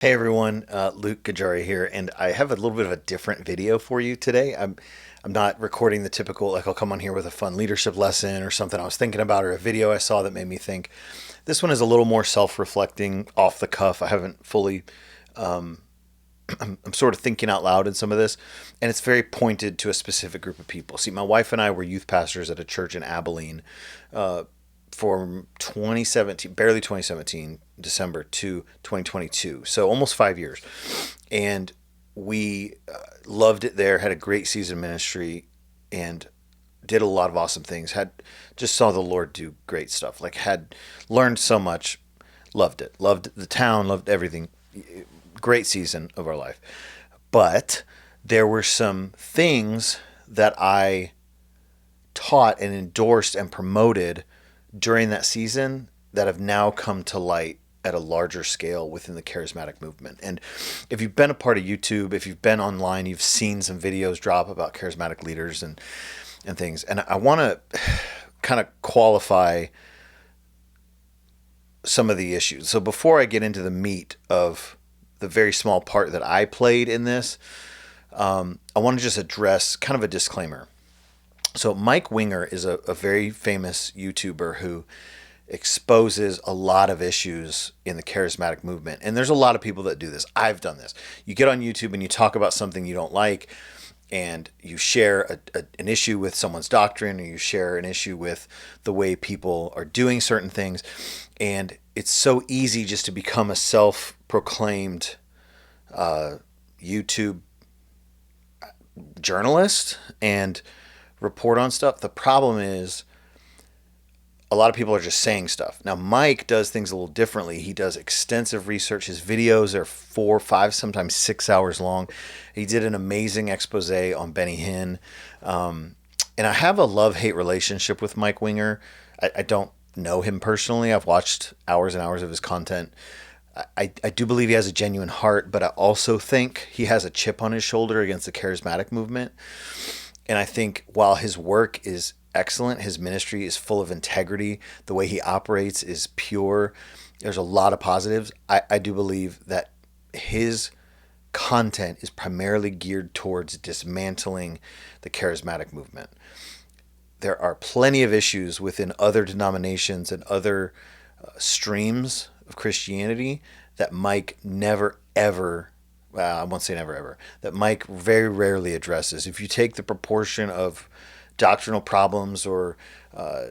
Hey everyone, Luke Gajari here, and I have a little bit of a different video for you today. I'm not recording the typical, like I'll come on here with a fun leadership lesson or something I was thinking about or a video I saw that made me think. This one is a little more self-reflecting, off the cuff. I haven't fully, I'm sort of thinking out loud in some of this, and it's very pointed to a specific group of people. See, my wife and I were youth pastors at a church in Abilene from 2017, barely 2017, December to 2022. So almost 5 years. And we loved it there, had a great season ministry, and did a lot of awesome things. Had just saw the Lord do great stuff. Like had learned so much, loved it. Loved the town, loved everything. Great season of our life. But there were some things that I taught and endorsed and promoted during that season that have now come to light at a larger scale within the charismatic movement. And if you've been a part of YouTube, if you've been online, you've seen some videos drop about charismatic leaders and things. And I want to kind of qualify some of the issues. So before I get into the meat of the very small part that I played in this, I want to just address kind of a disclaimer. So Mike Winger is a very famous YouTuber who exposes a lot of issues in the charismatic movement. And there's a lot of people that do this. I've done this. You get on YouTube and you talk about something you don't like, and you share an issue with someone's doctrine, or you share an issue with the way people are doing certain things. And it's so easy just to become a self-proclaimed YouTube journalist and report on stuff. The problem is a lot of people are just saying stuff. Now, Mike does things a little differently. He does extensive research. His videos are 4, 5, sometimes 6 hours long. He did an amazing expose on Benny Hinn. And I have a love-hate relationship with Mike Winger. I don't know him personally. I've watched hours and hours of his content. I do believe he has a genuine heart, but I also think he has a chip on his shoulder against the charismatic movement. And I think while his work is excellent, his ministry is full of integrity, the way he operates is pure, there's a lot of positives. I do believe that his content is primarily geared towards dismantling the charismatic movement. There are plenty of issues within other denominations and other streams of Christianity that Mike never ever, well, I won't say never ever, that Mike very rarely addresses. If you take the proportion of doctrinal problems or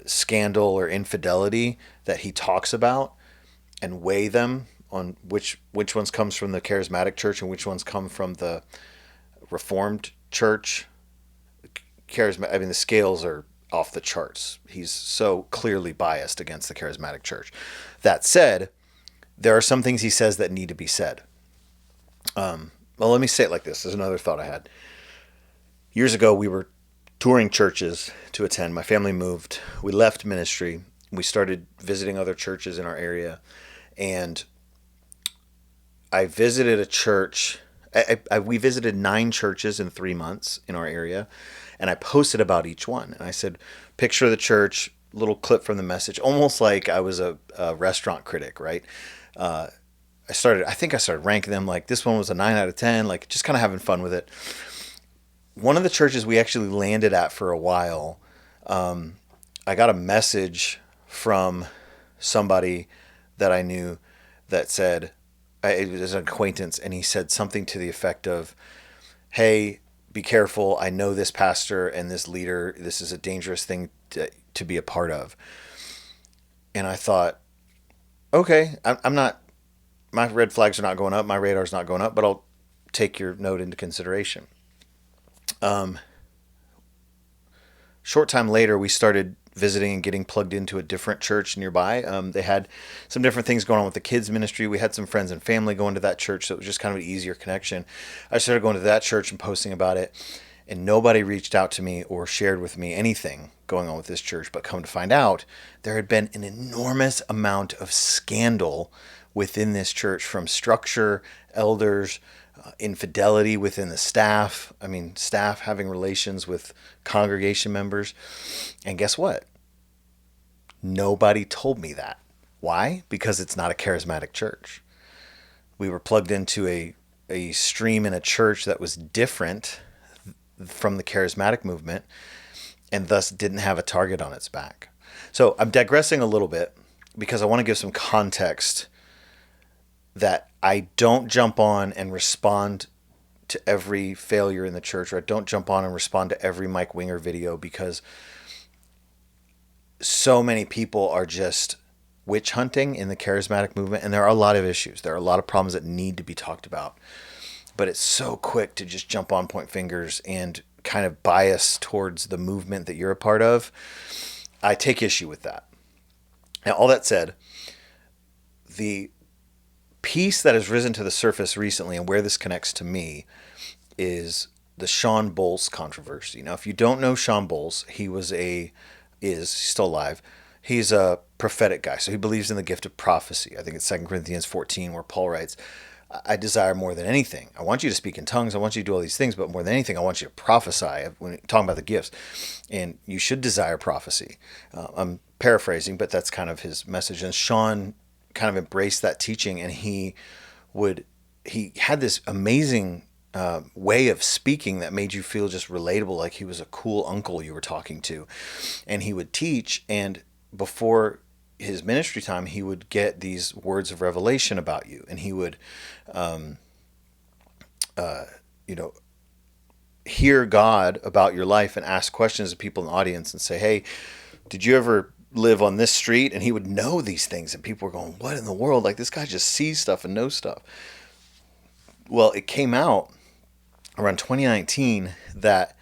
scandal or infidelity that he talks about and weigh them on which ones comes from the charismatic church and which ones come from the reformed church, I mean, the scales are off the charts. He's so clearly biased against the charismatic church. That said, there are some things he says that need to be said. Well, let me say it like this. There's another thought I had. Years ago, we were touring churches to attend. My family moved. We left ministry. We started visiting other churches in our area. And I visited a church. We visited 9 churches in 3 months in our area. And I posted about each one. And I said, picture the church, little clip from the message, almost like I was a restaurant critic, right? I think I started ranking them like this one was a 9 out of 10, like just kind of having fun with it. One of the churches we actually landed at for a while, I got a message from somebody that I knew that said, it was an acquaintance, and he said something to the effect of, hey, be careful. I know this pastor and this leader. This is a dangerous thing to be a part of. And I thought, okay, I'm not, my red flags are not going up. My radar's not going up, but I'll take your note into consideration. Short time later, we started visiting and getting plugged into a different church nearby. They had some different things going on with the kids ministry. We had some friends and family going to that church, so it was just kind of an easier connection. I started going to that church and posting about it, and nobody reached out to me or shared with me anything going on with this church. But come to find out, there had been an enormous amount of scandal within this church, from structure, elders, infidelity within the staff. I mean, staff having relations with congregation members. And guess what? Nobody told me that. Why? Because it's not a charismatic church. we were plugged into a stream in a church that was different from the charismatic movement and thus didn't have a target on its back. So I'm digressing a little bit because I want to give some context that I don't jump on and respond to every failure in the church, or I don't jump on and respond to every Mike Winger video, because so many people are just witch hunting in the charismatic movement, and there are a lot of issues. There are a lot of problems that need to be talked about. But it's so quick to just jump on, point fingers, and kind of bias towards the movement that you're a part of. I take issue with that. Now, all that said, the piece that has risen to the surface recently, and where this connects to me, is the Sean Bolz controversy. Now, if you don't know Sean Bolz, he's still alive. He's a prophetic guy, so he believes in the gift of prophecy. I think it's 2 Corinthians 14 where Paul writes, I desire more than anything. I want you to speak in tongues. I want you to do all these things, but more than anything, I want you to prophesy. When talking about the gifts, and you should desire prophecy. I'm paraphrasing, but that's kind of his message. And Sean kind of embraced that teaching, and he had this amazing way of speaking that made you feel just relatable, like he was a cool uncle you were talking to. And he would teach, and before his ministry time, he would get these words of revelation about you, and he would hear God about your life and ask questions of people in the audience and say, hey, did you ever live on this street? And he would know these things, and people were going, what in the world? Like, this guy just sees stuff and knows stuff. Well, it came out around 2019 that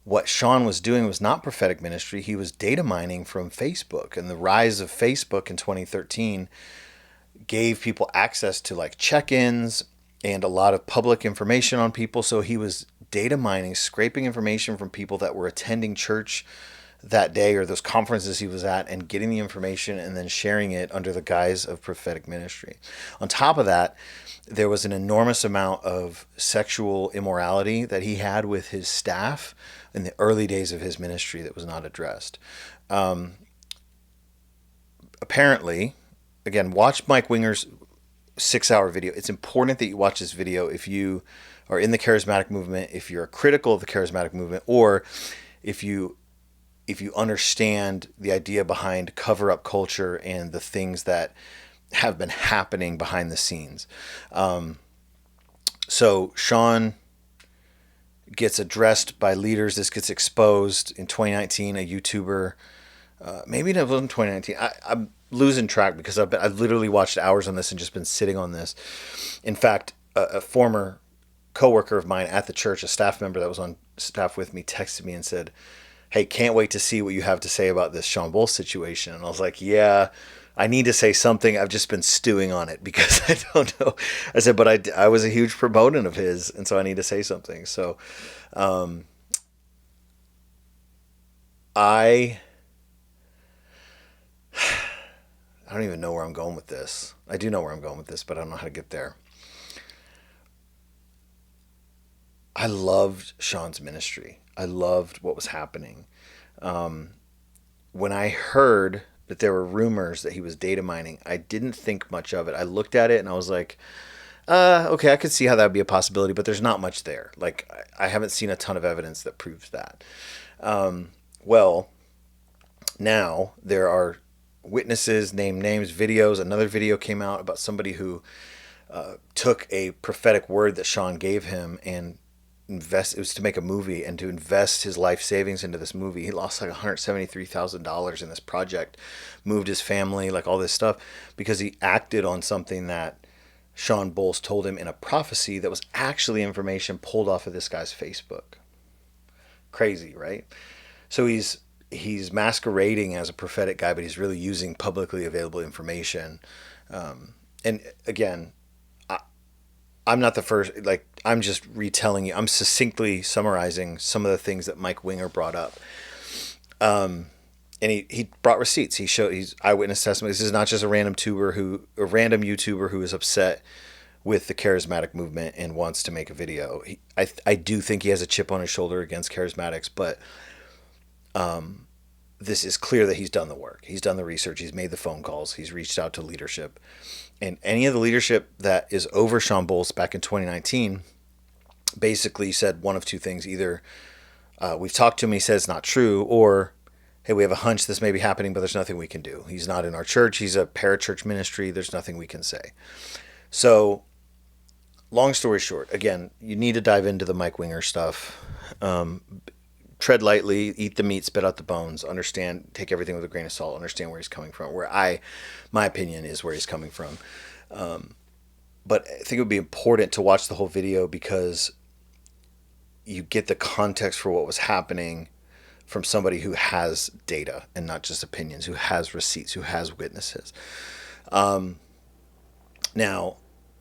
what Sean was doing was not prophetic ministry. He was data mining from Facebook, and the rise of Facebook in 2013 gave people access to like check-ins and a lot of public information on people. So he was data mining, scraping information from people that were attending church that day or those conferences he was at, and getting the information and then sharing it under the guise of prophetic ministry. On top of that, there was an enormous amount of sexual immorality that he had with his staff in the early days of his ministry that was not addressed. Apparently, again, watch Mike Winger's 6-hour video. It's important that you watch this video if you are in the charismatic movement, if you're critical of the charismatic movement, or if you understand the idea behind cover-up culture and the things that have been happening behind the scenes. So Sean gets addressed by leaders. This gets exposed in 2019. A YouTuber, maybe it wasn't 2019. I'm losing track because I've literally watched hours on this and just been sitting on this. In fact, a former coworker of mine at the church, a staff member that was on staff with me, texted me and said, hey, can't wait to see what you have to say about this Sean Bolz situation. And I was like, yeah, I need to say something. I've just been stewing on it because I don't know. I said, but I was a huge proponent of his, and so I need to say something. So I don't even know where I'm going with this. I do know where I'm going with this, but I don't know how to get there. I loved Sean's ministry. I loved what was happening. When I heard that there were rumors that he was data mining, I didn't think much of it. I looked at it and I was like, okay, I could see how that would be a possibility, but there's not much there. Like, I haven't seen a ton of evidence that proves that. Well, now there are witnesses, named names, videos. Another video came out about somebody who took a prophetic word that Sean gave him and it was to make a movie and to invest his life savings into this movie. He lost like $173,000 in this project, moved his family, like all this stuff, because he acted on something that Sean Bolz told him in a prophecy that was actually information pulled off of this guy's Facebook. Crazy, right? So he's masquerading as a prophetic guy, but he's really using publicly available information. And again, I'm not the first, like, I'm just retelling you. I'm succinctly summarizing some of the things that Mike Winger brought up. And he brought receipts. He's eyewitness testimony. This is not just a random YouTuber who is upset with the charismatic movement and wants to make a video. I do think he has a chip on his shoulder against charismatics, but this is clear that he's done the work. He's done the research. He's made the phone calls. He's reached out to leadership. And any of the leadership that is over Sean Bolz back in 2019 basically said one of two things. Either we've talked to him, he says it's not true, or hey, we have a hunch this may be happening, but there's nothing we can do. He's not in our church. He's a parachurch ministry. There's nothing we can say. So long story short, again, you need to dive into the Mike Winger stuff. Tread lightly, eat the meat, spit out the bones, understand, take everything with a grain of salt, understand where he's coming from, my opinion is where he's coming from. But I think it would be important to watch the whole video because you get the context for what was happening from somebody who has data and not just opinions, who has receipts, who has witnesses. Now,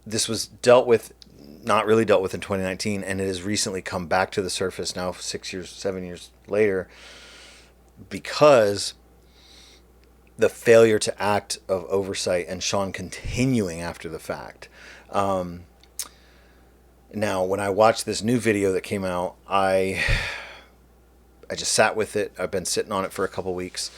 this was not really dealt with in 2019, and it has recently come back to the surface now 7 years later because the failure to act of oversight and Sean continuing after the fact. Now, when I watched this new video that came out, I just sat with it. I've been sitting on it for a couple weeks.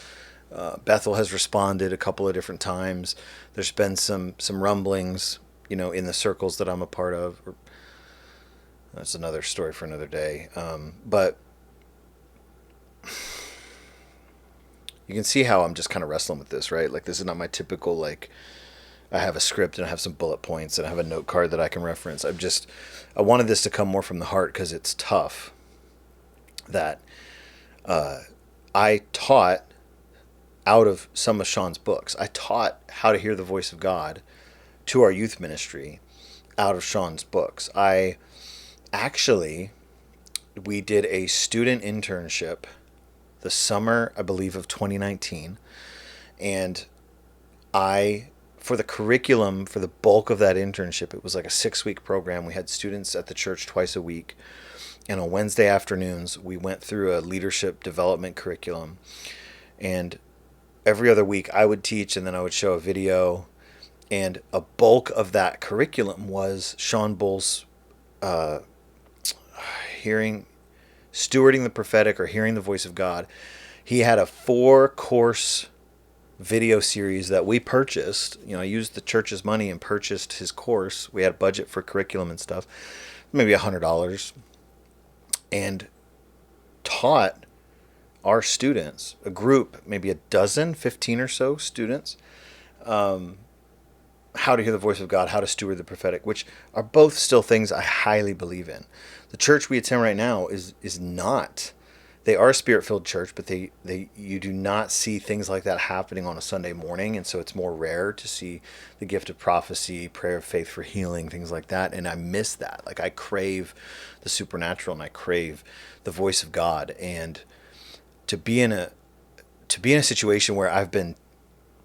Bethel has responded a couple of different times. There's been some rumblings, in the circles that I'm a part of. That's another story for another day. But you can see how I'm just kind of wrestling with this, right? Like, this is not my typical, I have a script and I have some bullet points and I have a note card that I can reference. I wanted this to come more from the heart because it's tough that I taught out of some of Sean's books. I taught how to hear the voice of God to our youth ministry out of Sean's books. We did a student internship the summer, I believe, of 2019. And for the curriculum, for the bulk of that internship, it was like a 6-week program. We had students at the church twice a week. And on Wednesday afternoons, we went through a leadership development curriculum. And every other week I would teach and then I would show a video. And a bulk of that curriculum was Sean Bolz stewarding the prophetic or hearing the voice of God. He had a 4-course video series that we purchased. I used the church's money and purchased his course. We had a budget for curriculum and stuff, maybe $100, and taught our students, a group, maybe 15 or so students, how to hear the voice of God, how to steward the prophetic, which are both still things I highly believe in. The church we attend right now is not. They are a spirit-filled church, but you do not see things like that happening on a Sunday morning, and so it's more rare to see the gift of prophecy, prayer of faith for healing, things like that, and I miss that. I crave the supernatural, and I crave the voice of God, and to be in a situation where I've been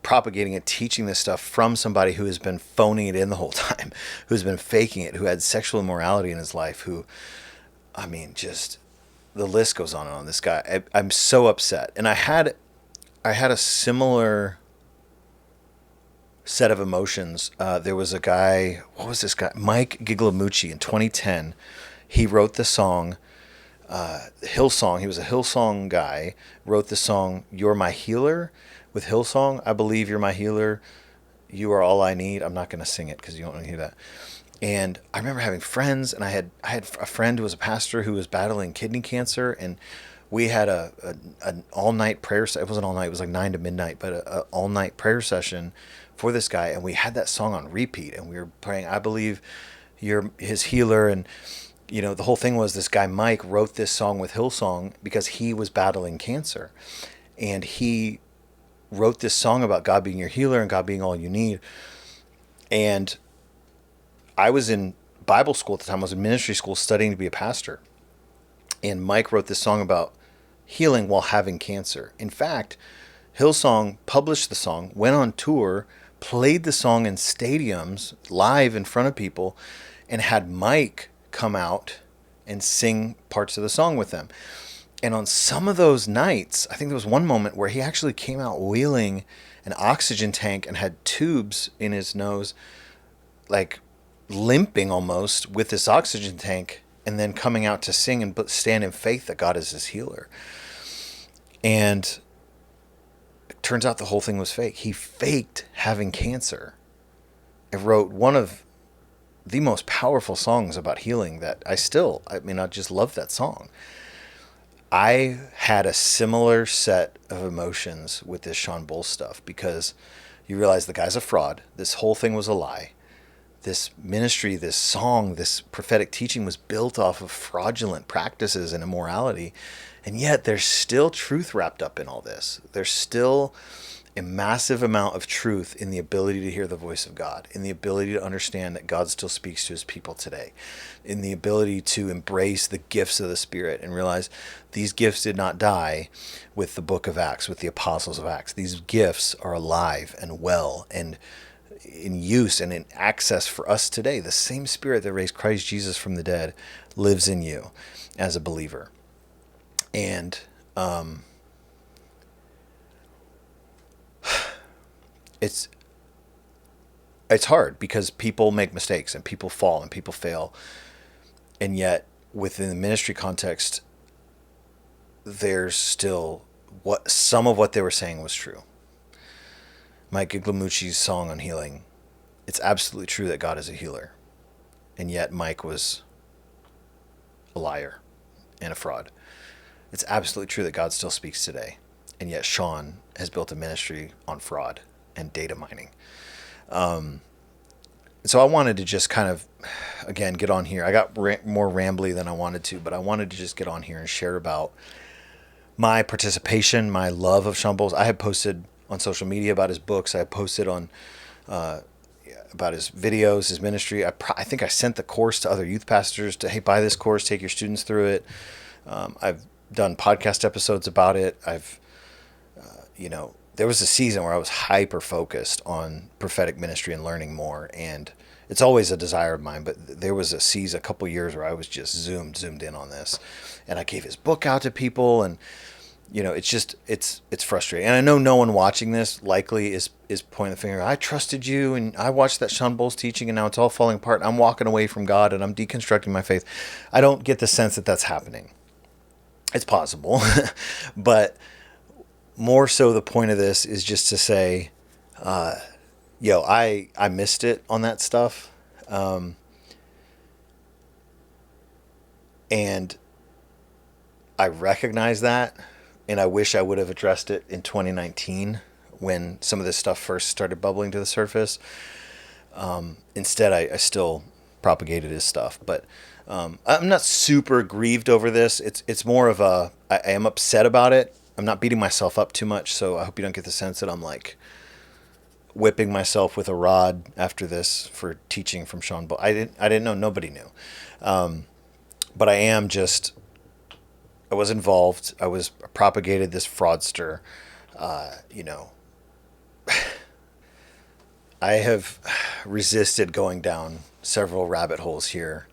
propagating and teaching this stuff from somebody who has been phoning it in the whole time, who's been faking it, who had sexual immorality in his life, just the list goes on and on. This guy, I'm so upset. And I had a similar set of emotions. There was a guy, what was this guy? Mike Gigliamucci in 2010. He wrote the song, Hillsong. He was a Hillsong guy, wrote the song, You're My Healer, with Hillsong. I believe you're my healer. You are all I need. I'm not going to sing it because you don't want to hear that. And I remember having friends, and I had a friend who was a pastor who was battling kidney cancer, and we had an all-night prayer. It wasn't all night. It was like 9 to midnight, but an all-night prayer session for this guy. And we had that song on repeat, and we were praying, I believe you're his healer. And, the whole thing was this guy, Mike, wrote this song with Hillsong because he was battling cancer. And he wrote this song about God being your healer and God being all you need. And I was in Bible school at the time. I was in ministry school studying to be a pastor. And Mike wrote this song about healing while having cancer. In fact, Hillsong published the song, went on tour, played the song in stadiums live in front of people, and had Mike come out and sing parts of the song with them. And on some of those nights, I think there was one moment where he actually came out wheeling an oxygen tank and had tubes in his nose, limping almost with this oxygen tank, and then coming out to sing and stand in faith that God is his healer. And turns out the whole thing was fake. He faked having cancer and wrote one of the most powerful songs about healing that I just love that song. I had a similar set of emotions with this Sean Bolz stuff, because you realize the guy's a fraud. This whole thing was a lie. This ministry, this song, this prophetic teaching was built off of fraudulent practices and immorality. And yet there's still truth wrapped up in all this. There's still a massive amount of truth in the ability to hear the voice of God, in the ability to understand that God still speaks to his people today, in the ability to embrace the gifts of the Spirit and realize these gifts did not die with the book of Acts, with the apostles of Acts. These gifts are alive and well and in use and in access for us today. The same Spirit that raised Christ Jesus from the dead lives in you as a believer. And it's hard because people make mistakes and people fall and people fail. And yet within the ministry context, there's still some of what they were saying was true. Mike Iglamucci's song on healing, it's absolutely true that God is a healer. And yet Mike was a liar and a fraud. It's absolutely true that God still speaks today. And yet Sean has built a ministry on fraud and data mining. So I wanted to just kind of, again, get on here. I got more rambly than I wanted to, but I wanted to just get on here and share about my participation, my love of Sean Bolz. I had posted on social media about his books. I had posted on about his videos, his ministry. I think I sent the course to other youth pastors to, hey, buy this course, take your students through it. I've done podcast episodes about it. There was a season where I was hyper focused on prophetic ministry and learning more. And it's always a desire of mine, but there was a couple years where I was just zoomed in on this. And I gave his book out to people, and it's frustrating. And I know no one watching this likely is pointing the finger. I trusted you, and I watched that Sean Bolz teaching, and now it's all falling apart. I'm walking away from God, and I'm deconstructing my faith. I don't get the sense that that's happening. It's possible, but more so the point of this is just to say, I missed it on that stuff. And I recognize that, and I wish I would have addressed it in 2019 when some of this stuff first started bubbling to the surface. Instead, I still propagated his stuff, but I'm not super grieved over this. It's more of I am upset about it. I'm not beating myself up too much, so I hope you don't get the sense that I'm like whipping myself with a rod after this for teaching from Sean Bolz. I didn't know. Nobody knew. But I was involved. I was propagated this fraudster. I have resisted going down several rabbit holes here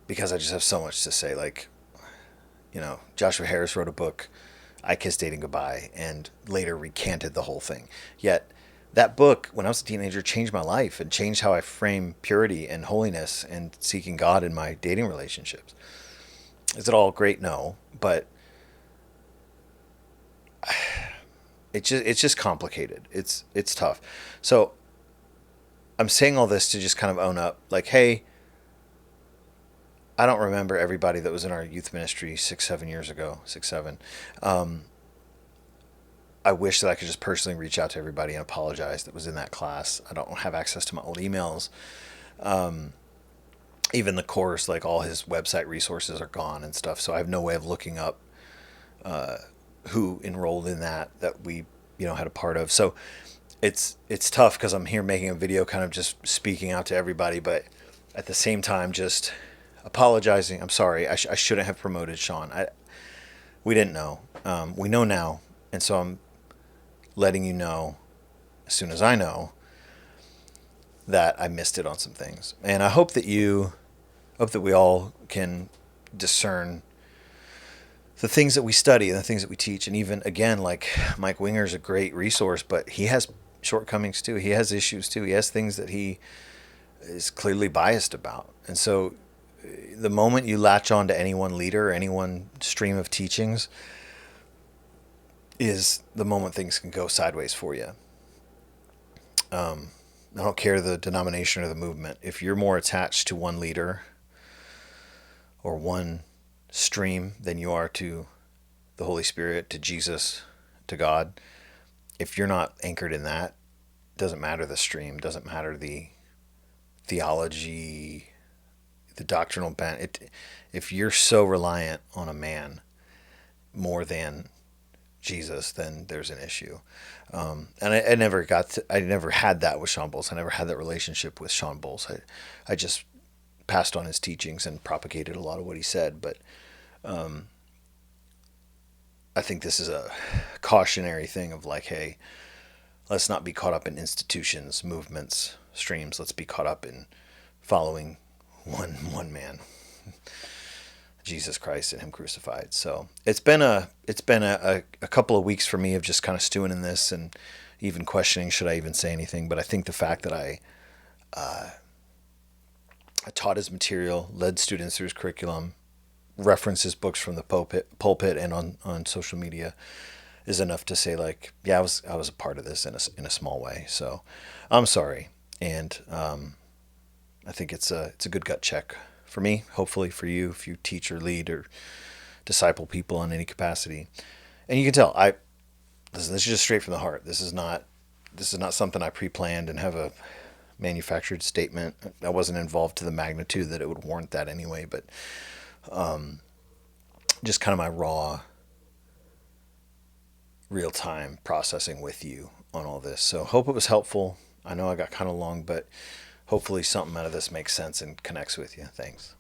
because I just have so much to say. Like, Joshua Harris wrote a book, I Kissed Dating Goodbye, and later recanted the whole thing. Yet that book, when I was a teenager, changed my life and changed how I frame purity and holiness and seeking God in my dating relationships. Is it all great? No, but it's just complicated. It's tough. So I'm saying all this to just kind of own up, like, hey, I don't remember everybody that was in our youth ministry 6-7 years ago. I wish that I could just personally reach out to everybody and apologize that was in that class. I don't have access to my old emails. Even the course, like all his website resources are gone and stuff. So I have no way of looking up who enrolled in that we, had a part of. So it's tough because I'm here making a video kind of just speaking out to everybody, but at the same time, just apologizing. I'm sorry. I shouldn't have promoted Sean. We didn't know. We know now. And so I'm letting you know as soon as I know that I missed it on some things. And I hope that we all can discern the things that we study and the things that we teach. And even, again, like Mike Winger's a great resource, but he has shortcomings too. He has issues too. He has things that he is clearly biased about. And so the moment you latch on to any one leader or any one stream of teachings, is the moment things can go sideways for you. I don't care the denomination or the movement. If you're more attached to one leader or one stream than you are to the Holy Spirit, to Jesus, to God, if you're not anchored in that, doesn't matter the stream, doesn't matter the theology, the doctrinal bent. If you're so reliant on a man more than Jesus, then there's an issue. And I never I never had that with Sean Bolz. I never had that relationship with Sean Bolz. I just passed on his teachings and propagated a lot of what he said. But I think this is a cautionary thing of like, hey, let's not be caught up in institutions, movements, streams. Let's be caught up in following one man, Jesus Christ and Him crucified. So it's been a couple of weeks for me of just kind of stewing in this and even questioning should I even say anything. But I think the fact that I taught his material, led students through his curriculum, references books from the pulpit and on social media is enough to say like, yeah, I was a part of this in a small way. So I'm sorry, and I think it's a good gut check for me, hopefully for you if you teach or lead or disciple people in any capacity. And you can tell this is just straight from the heart. This is not something I pre-planned and have a manufactured statement. I wasn't involved to the magnitude that it would warrant that anyway, but just kind of my raw real time processing with you on all this. So hope it was helpful. I know I got kind of long, but hopefully something out of this makes sense and connects with you. Thanks.